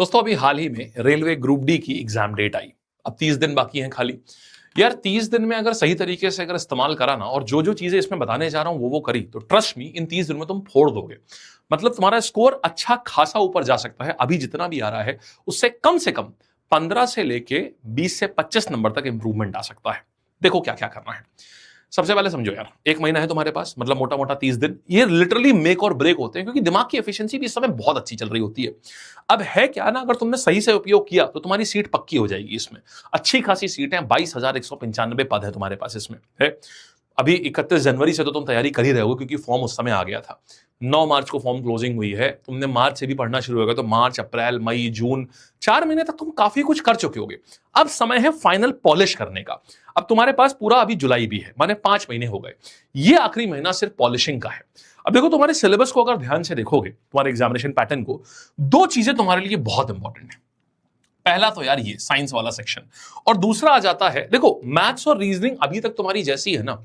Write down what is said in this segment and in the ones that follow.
दोस्तों अभी हाल ही में रेलवे ग्रुप डी की एग्जाम डेट आई। अब 30 दिन बाकी हैं खाली। यार 30 दिन में अगर सही तरीके से अगर इस्तेमाल करा ना और जो जो चीजें इसमें बताने जा रहा हूं वो करी तो ट्रस्ट मी इन 30 दिन में तुम फोड़ दोगे। मतलब तुम्हारा स्कोर अच्छा खासा ऊपर जा सकता है। अभी जितना भी आ रहा है उससे कम 15 से लेके 20 से 25 नंबर तक इंप्रूवमेंट आ सकता है। देखो क्या क्या करना है। सबसे पहले समझो यार, एक महीना है तुम्हारे पास, मतलब मोटा मोटा 30 दिन। ये लिटरली मेक और ब्रेक होते हैं क्योंकि दिमाग की एफिशिएंसी भी इस समय बहुत अच्छी चल रही होती है। अब है क्या ना, अगर तुमने सही से उपयोग किया तो तुम्हारी सीट पक्की हो जाएगी। इसमें अच्छी खासी सीटें, 22,195 पद है तुम्हारे पास इसमें है। अभी 31 जनवरी से तो तुम तैयारी कर ही रहे हो क्योंकि फॉर्म उस समय आ गया था। 9 मार्च को फॉर्म क्लोजिंग हुई है। तुमने मार्च से भी पढ़ना शुरू हो गया तो मार्च, अप्रैल, मई, जून, 4 महीने तक तुम काफी कुछ कर चुके होगे। अब समय है फाइनल पॉलिश करने का। अब तुम्हारे पास पूरा अभी जुलाई भी है, माने 5 महीने हो गए। ये आखिरी महीना सिर्फ पॉलिशिंग का है। अब देखो तुम्हारे सिलेबस को अगर ध्यान से देखोगे, तुम्हारे एग्जामिनेशन पैटर्न को, दो चीजें तुम्हारे लिए बहुत इंपॉर्टेंट है। पहला तो यार ये साइंस वाला सेक्शन, और दूसरा आ जाता है, देखो मैथ्स और रीजनिंग अभी तक तुम्हारी जैसी है ना,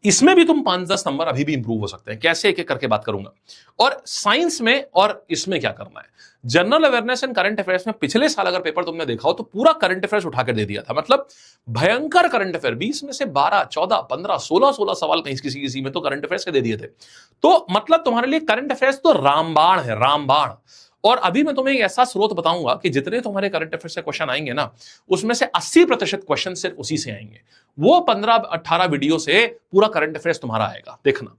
इसमें भी तुम 5-10 नंबर अभी भी इंप्रूव हो सकते हैं। कैसे, एक एक करके बात करूंगा। और साइंस में और इसमें क्या करना है। General awareness and current affairs में पिछले साल अगर पेपर तुमने देखा हो तो पूरा करंट अफेयर्स उठा कर दे दिया था। मतलब भयंकर करंट अफेयर, 20 में से 12, 14, 15, 16 सवाल कहीं किसी किसी में तो करंट अफेयर्स के दे दिए थे। तो मतलब तुम्हारे लिए करंट अफेयर्स तो रामबाण है, रामबाण। और अभी मैं तुम्हें एक ऐसा स्रोत बताऊंगा कि जितने तुम्हारे करंट अफेयर से क्वेश्चन आएंगे ना, उसमें से 80% क्वेश्चन सिर्फ उसी से आएंगे। वो 15-18 वीडियो से पूरा करंट अफेयर्स तुम्हारा आएगा, देखना।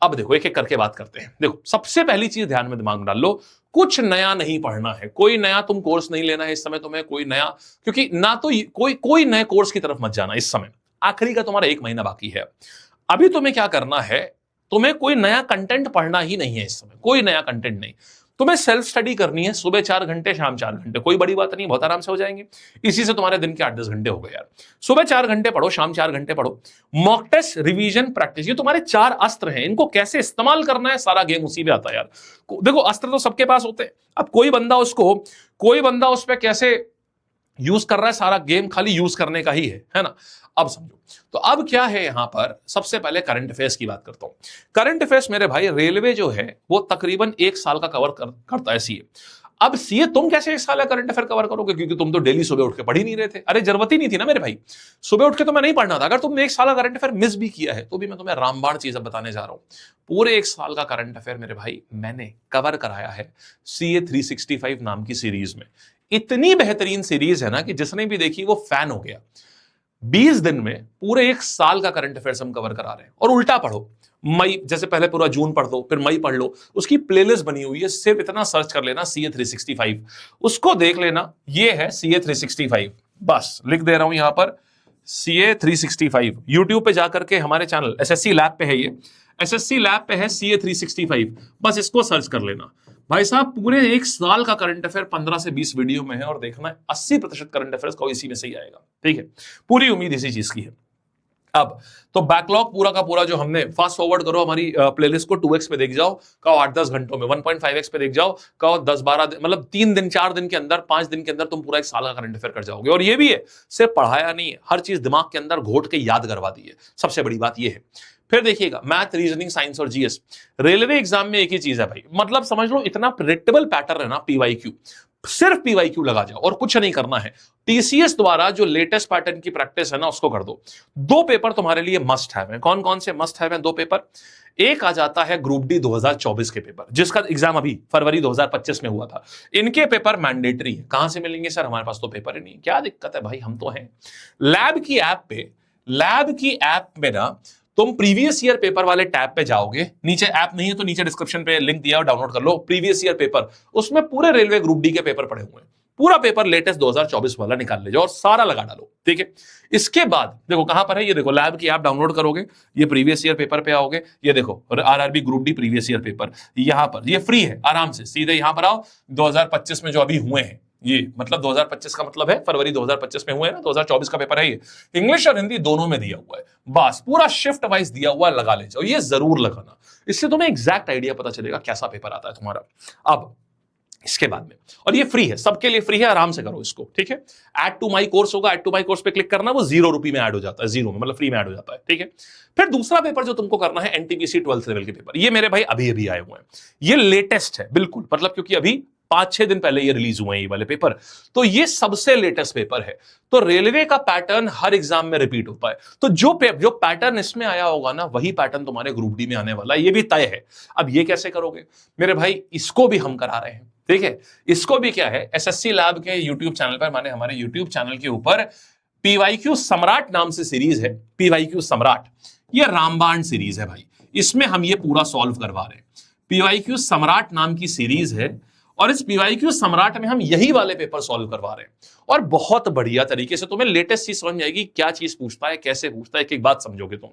अब देखो एक एक करके बात करते हैं। देखो सबसे पहली चीज ध्यान में दिमाग में डाल लो, कुछ नया नहीं पढ़ना है। कोई नया तुम कोर्स नहीं लेना है इस समय तुम्हें, कोई नया, क्योंकि ना तो कोई नए कोर्स की तरफ मत जाना इस समय। आखिरी का तुम्हारा 1 महीना बाकी है। अभी तुम्हें क्या करना है, तुम्हें कोई नया कंटेंट पढ़ना ही नहीं है इस समय, कोई नया कंटेंट नहीं। तुम्हें सेल्फ स्टडी करनी है। सुबह 4 घंटे, शाम 4 घंटे, कोई बड़ी बात नहीं, बहुत आराम से हो जाएंगे। इसी से तुम्हारे दिन के 8-10 घंटे हो गए यार। सुबह 4 घंटे पढ़ो, शाम 4 घंटे पढ़ो। मॉक टेस्ट, रिवीजन, प्रैक्टिस, ये तुम्हारे 4 अस्त्र हैं। इनको कैसे इस्तेमाल करना है, सारा गेम उसी में आता है यार। देखो अस्त्र तो सबके पास होते हैं। अब कोई बंदा उस पर कैसे यूज कर रहा है, सारा गेम खाली यूज करने का ही है ना। अब समझो, तो अब क्या है यहां पर, सबसे पहले करंट अफेयर्स की बात करता हूं। करंट अफेयर्स मेरे भाई, रेलवे जो है वो तकरीबन 1 साल का कवर करता है सीए। अब सीए तुम कैसे 1 साल का करंट अफेयर कवर करोगे, क्योंकि तुम तो डेली सुबह उठ के पढ़ ही नहीं रहे थे। अरे जरूरत ही नहीं थी ना मेरे भाई, सुबह उठ के तो मैं नहीं पढ़ना था। अगर तुमने 1 साल का करंट अफेयर मिस भी किया है तो भी मैं तुम्हें रामबाण चीज बताने जा रहा हूं। पूरे 1 साल का करंट अफेयर मेरे भाई मैंने कवर कराया है सीए 365 नाम की सीरीज में। इतनी बेहतरीन सीरीज है ना कि जिसने भी देखी वो फैन हो गया। 20 दिन में पूरे 1 साल का करंट अफेयर्स हम कवर करा रहे हैं। और उल्टा पढ़ो, मई जैसे पहले पूरा जून पढ़ दो, फिर मई पढ़ लो। उसकी प्लेलिस्ट बनी हुई है, सिर्फ इतना सर्च कर लेना सीए 365, उसको देख लेना। ये है सीए 365, बस लिख दे रहा हूं यहां पर सीए 365। यूट्यूब पे जाकर के हमारे चैनल एसएससी लैब पे है, ये एसएससी लैब पे है सीए 365, बस इसको सर्च कर लेना भाई साहब। पूरे 1 साल का करंट अफेयर 15 से 20 वीडियो में है, और देखना 80% करंट अफेयर्स को इसी में से ही आएगा। ठीक है, पूरी उम्मीद इसी चीज की है। अब तो बैकलॉग पूरा का पूरा जो हमने, फास्ट फॉरवर्ड करो हमारी प्लेलिस्ट को, 2x पे देख जाओ, कहो 8-10 घंटों में, 1.5x पे देख जाओ, कहो 10-12 दिन, मतलब 3 दिन 4 दिन के अंदर, 5 दिन के अंदर तुम पूरा 1 साल का करंट अफेयर कर जाओगे। और ये भी है, सिर्फ पढ़ाया नहीं है, हर चीज दिमाग के अंदर घोट के याद करवा दी है। सबसे बड़ी बात ये है। फिर देखिएगा मैथ, रीजनिंग, साइंस और जीएस। रेलवे एग्जाम में एक ही चीज है भाई, मतलब समझ लो इतना प्रेडिक्टेबल पैटर्न है ना, पीवाईक्यू। सिर्फ पीवाईक्यू लगा जाओ और कुछ नहीं करना है। टीसीएस द्वारा जो लेटेस्ट पैटर्न की प्रैक्टिस है ना, उसको कर दो। 2 पेपर तुम्हारे लिए मस्ट हैव है। कौन कौन से मस्ट हैव हैं 2 पेपर? एक आ जाता है ग्रुप डी 2024 के पेपर, जिसका एग्जाम अभी फरवरी 2025 में हुआ था। इनके पेपर मैंडेटरी है। कहां से मिलेंगे सर, हमारे पास तो पेपर ही नहीं। क्या दिक्कत है भाई, हम तो हैं। लैब की ऐप में ना तुम प्रीवियस ईयर पेपर वाले टैब पे जाओगे, नीचे ऐप नहीं है तो नीचे डिस्क्रिप्शन पे लिंक दिया, डाउनलोड कर लो प्रीवियस ईयर पेपर। उसमें पूरे रेलवे ग्रुप डी के पेपर पड़े हुए हैं। पूरा पेपर लेटेस्ट 2024 वाला निकाल ले जाओ और सारा लगा डालो। ठीक है, इसके बाद देखो कहां पर है, ये देखो लैब की ऐप डाउनलोड करोगे, ये प्रीवियस ईयर पेपर पे आओगे, ये देखो RRB group D previous year paper, यहां पर ये फ्री है। आराम से सीधे यहां पर आओ, 2025 में जो अभी हुए हैं, ये मतलब 2025 का मतलब है फरवरी 2025 में हुए हैं ना, 2024 का पेपर है ये। इंग्लिश और हिंदी दोनों में दिया हुआ है, बस पूरा शिफ्ट वाइज दिया हुआ है, लगा ले जाओ। ये जरूर लगाना, इससे तुम्हें एग्जैक्ट आइडिया पता चलेगा कैसा पेपर आता है तुम्हारा। अब इसके बाद में, और ये फ्री है, सबके लिए फ्री है, आराम से करो इसको। ठीक है, ऐड टू माई कोर्स होगा, ऐड टू माई कोर्स पे क्लिक करना, वो 0 रुपये में ऐड हो जाता है, 0 में मतलब फ्री में ऐड हो जाता है। ठीक है, फिर दूसरा पेपर जो तुमको करना है एनटीपीसी 12th लेवल के पेपर। ये मेरे भाई अभी अभी आए हुए हैं, ये लेटेस्ट है बिल्कुल, मतलब क्योंकि अभी 5-6 दिन पहले ये रिलीज हुए हैं ये वाले पेपर। तो ये सबसे लेटेस्ट पेपर है। तो रेलवे का पैटर्न हर एग्जाम में रिपीट होता है, तो जो पैटर्न इसमें आया होगा ना, वही पैटर्न तुम्हारे ग्रुप डी में आने वाला है, ये भी तय है। अब ये कैसे करोगे मेरे भाई, इसको भी हम करा रहे हैं, ठीक है। इसको भी क्या है, एसएससी लैब के यूट्यूब चैनल पर, माने हमारे यूट्यूब चैनल के ऊपर पीवाईक्यू सम्राट नाम से सीरीज है, पीवाईक्यू सम्राट। ये रामबाण सीरीज है भाई, इसमें हम ये पूरा सॉल्व करवा रहे हैं। पीवाईक्यू सम्राट नाम की सीरीज है, और इस पीवाईक्यू सम्राट में हम यही वाले पेपर सॉल्व करवा रहे हैं, और बहुत बढ़िया तरीके से तुम्हें लेटेस्ट चीज समझ जाएगी, क्या चीज पूछता है, कैसे पूछता है, एक बात समझोगे तुम।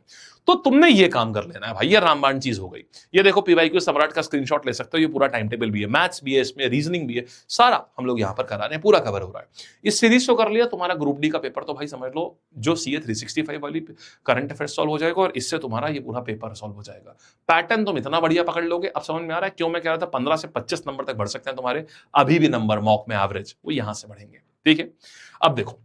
तो तुमने ये काम कर लेना है भाई, ये रामबाण चीज हो गई। ये देखो पीवाईक्यू सम्राट का स्क्रीनशॉट ले सकते हो, ये पूरा टाइम टेबल भी है, मैथ्स भी है इसमें, रीजनिंग भी है, सारा हम लोग यहां पर करा रहे हैं, पूरा कवर हो रहा है। इस सीरीज को कर लिया, तुम्हारा ग्रुप डी का पेपर तो भाई समझ लो जो CA 365 वाली करंट अफेयर्स सॉल्व हो जाएगा, और इससे तुम्हारा ये पूरा पेपर सॉल्व हो जाएगा। पैटर्न तुम इतना बढ़िया पकड़ लोगे। अब समझ में आ रहा है क्यों मैं कह रहा था 15 से 25 नंबर तक बढ़ सकते हैं तुम्हारे अभी भी नंबर मॉक में एवरेज, वो यहां से बढ़ेंगे, ठीक है। अब देखो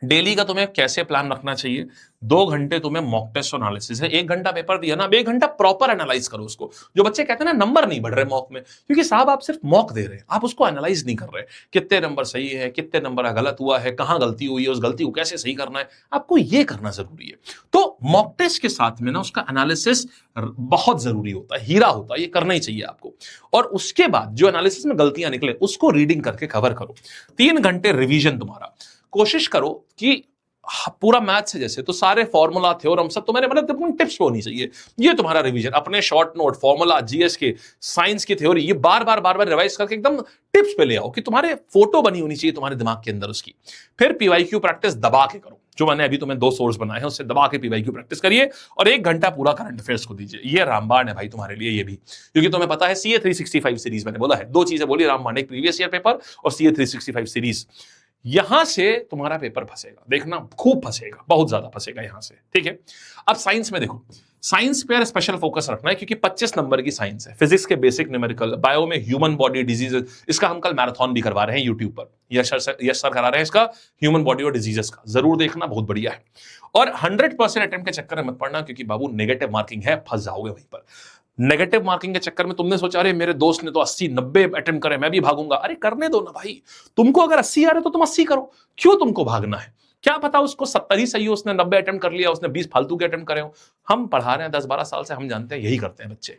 डेली का तुम्हें कैसे प्लान रखना चाहिए। 2 घंटे तुम्हें मॉक टेस्ट एनालिसिस है, 1 घंटा पेपर दिया ना, अब 1 घंटा प्रॉपर एनालाइज करो उसको। जो बच्चे कहते हैं ना नंबर नहीं बढ़ रहे मॉक में, क्योंकि साहब आप सिर्फ मॉक दे रहे हैं, आप उसको एनालाइज नहीं कर रहे, कितने नंबर सही है, कितने नंबर गलत हुआ है, कहां गलती हुई है, उस गलती को कैसे सही करना है, आपको ये करना जरूरी है। तो मॉक टेस्ट के साथ में ना उसका एनालिसिस बहुत जरूरी होता है, हीरा होता है, ये करना ही चाहिए आपको। और उसके बाद जो एनालिसिस में गलतियां निकले उसको रीडिंग करके कवर करो। 3 घंटे रिवीजन तुम्हारा, कोशिश करो कि पूरा मैथ्स है जैसे, तो सारे फॉर्मूला थ्योरम सब तुम्हारे मतलब टिप्स होनी चाहिए। ये तुम्हारा रिवीजन, अपने शॉर्ट नोट, फॉर्मूला, जीएस के, साइंस की थ्योरी, ये बार बार रिवाइज करके एकदम टिप्स पे ले आओ कि तुम्हारे फोटो बनी होनी चाहिए तुम्हारे दिमाग के अंदर उसकी। फिर पीवाईक्यू प्रैक्टिस दबा के करो, जो मैंने अभी तुम्हें 2 सोर्स बनाए हैं उससे दबा के पीवाईक्यू प्रैक्टिस करिए, और 1 घंटा पूरा करंट अफेयर्स को दीजिए। ये रामबाण है भाई तुम्हारे लिए, ये भी क्योंकि तुम्हें पता है CA 365 सीरीज मैंने बोला है, 2 चीजें बोली रामबाण, एक प्रीवियस ईयर पेपर और CA 365 सीरीज। यहां से तुम्हारा पेपर फंसेगा, देखना खूब फंसेगा, बहुत ज्यादा फंसेगा यहां से, ठीक है। अब साइंस में देखो, साइंस पे स्पेशल फोकस रखना है क्योंकि 25 नंबर की साइंस है। फिजिक्स के बेसिक न्यूमेरिकल, बायो में ह्यूमन बॉडी डिजीजेस, इसका हम कल मैराथन भी करवा रहे हैं यूट्यूब पर, यश सर करा रहे हैं इसका, ह्यूमन बॉडी और डिजीजेस का, जरूर देखना, बहुत बढ़िया है। और 100% अटेम्प्ट के चक्कर में मत पड़ना, क्योंकि बाबू नेगेटिव मार्किंग है, फंस जाओगे वहीं पर। नेगेटिव मार्किंग के चक्कर में तुमने सोचा अरे मेरे दोस्त ने तो 80-90 अटेम्प्ट करे, मैं भी भागूंगा। अरे करने दो ना भाई, तुमको अगर 80 आ रहे तो तुम 80 करो, क्यों तुमको भागना है। क्या पता उसको 70 ही सही हो, उसने 90 अटेम्प्ट कर लिया, उसने 20 फालतू के अटेम्प्ट करे हो। हम पढ़ा रहे हैं 10-12 साल से, हम जानते हैं यही करते हैं बच्चे,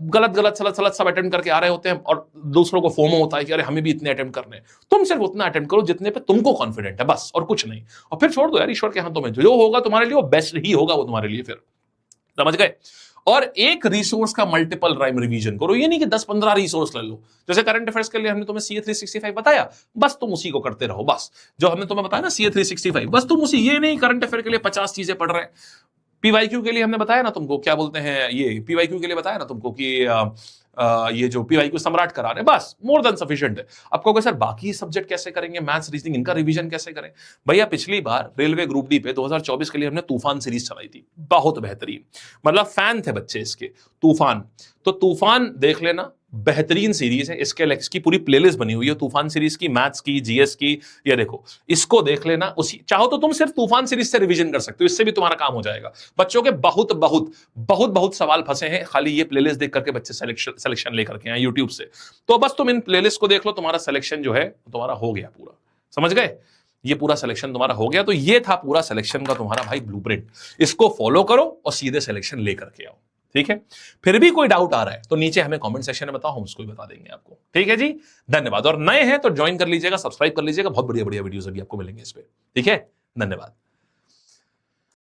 गलत सलत सब अटेम्प्ट करके आ रहे होते हैं, और दूसरों को फोमो होता है कि अरे हमें भी इतने अटेम्प्ट करने हैं। तुम सिर्फ उतना अटेम्प्ट करो जितने पे तुमको कॉन्फिडेंट है, बस, और कुछ नहीं। और फिर छोड़ दो यार ईश्वर के हाथों में, जो होगा तुम्हारे लिए वो बेस्ट ही होगा, वो तुम्हारे लिए, फिर समझ गए। और एक रिसोर्स का मल्टीपल राइम रिवीजन करो, ये नहीं कि 10-15 रिसोर्स ले लो। जैसे करंट अफेयर्स के लिए हमने तुम्हें CA 365 बताया, बस तुम उसी को करते रहो, बस जो हमने तुम्हें बताया ना CA 365, बस तुम उसी, ये नहीं करंट अफेयर के लिए 50 चीजें पढ़ रहे हैं। पीवाईक्यू के लिए हमने बताया ना तुमको, क्या बोलते हैं, ये पीवाईक्यू के लिए बताया ना तुमको कि ये जो पीवाईक्यू सम्राट करा रहे, बस मोर देन सफिशिएंट है। आप कहोगे सर बाकी सब्जेक्ट कैसे करेंगे, मैथ्स, रीजनिंग, इनका रिवीजन कैसे करें। भैया पिछली बार रेलवे ग्रुप डी पे 2024 के लिए हमने तूफान सीरीज चलाई थी, बहुत बेहतरीन, मतलब फैन थे बच्चे इसके, तूफान। तो तूफान देख लेना, बेहतरीन सीरीज है, इसकी पूरी प्लेलिस्ट बनी हुई है तूफान सीरीज की, मैथ्स की, जीएस की। ये देखो, इसको देख लेना। उसी चाहो तो तुम सिर्फ तूफान सीरीज से रिवीजन कर सकते हो, इससे भी तुम्हारा काम हो जाएगा। बच्चों के बहुत सवाल फंसे हैं, खाली ये प्लेलिस्ट देख करके बच्चे सिलेक्शन लेकर के आए यूट्यूब से। तो बस तुम इन प्लेलिस्ट को देख लो, तुम्हारा सिलेक्शन जो है तुम्हारा हो गया पूरा, समझ गए। ये पूरा सिलेक्शन तुम्हारा हो गया। तो ये था पूरा सिलेक्शन का तुम्हारा भाई ब्लूप्रिंट, इसको फॉलो करो और सीधे सिलेक्शन लेकर के आओ, ठीक है। फिर भी कोई डाउट आ रहा है तो नीचे हमें कमेंट सेक्शन में बताओ, हम उसको भी बता देंगे आपको, ठीक है जी। धन्यवाद। और नए हैं तो ज्वाइन कर लीजिएगा, सब्सक्राइब कर लीजिएगा, बहुत बढ़िया वीडियोस अभी आपको मिलेंगे इस पे, ठीक है। धन्यवाद।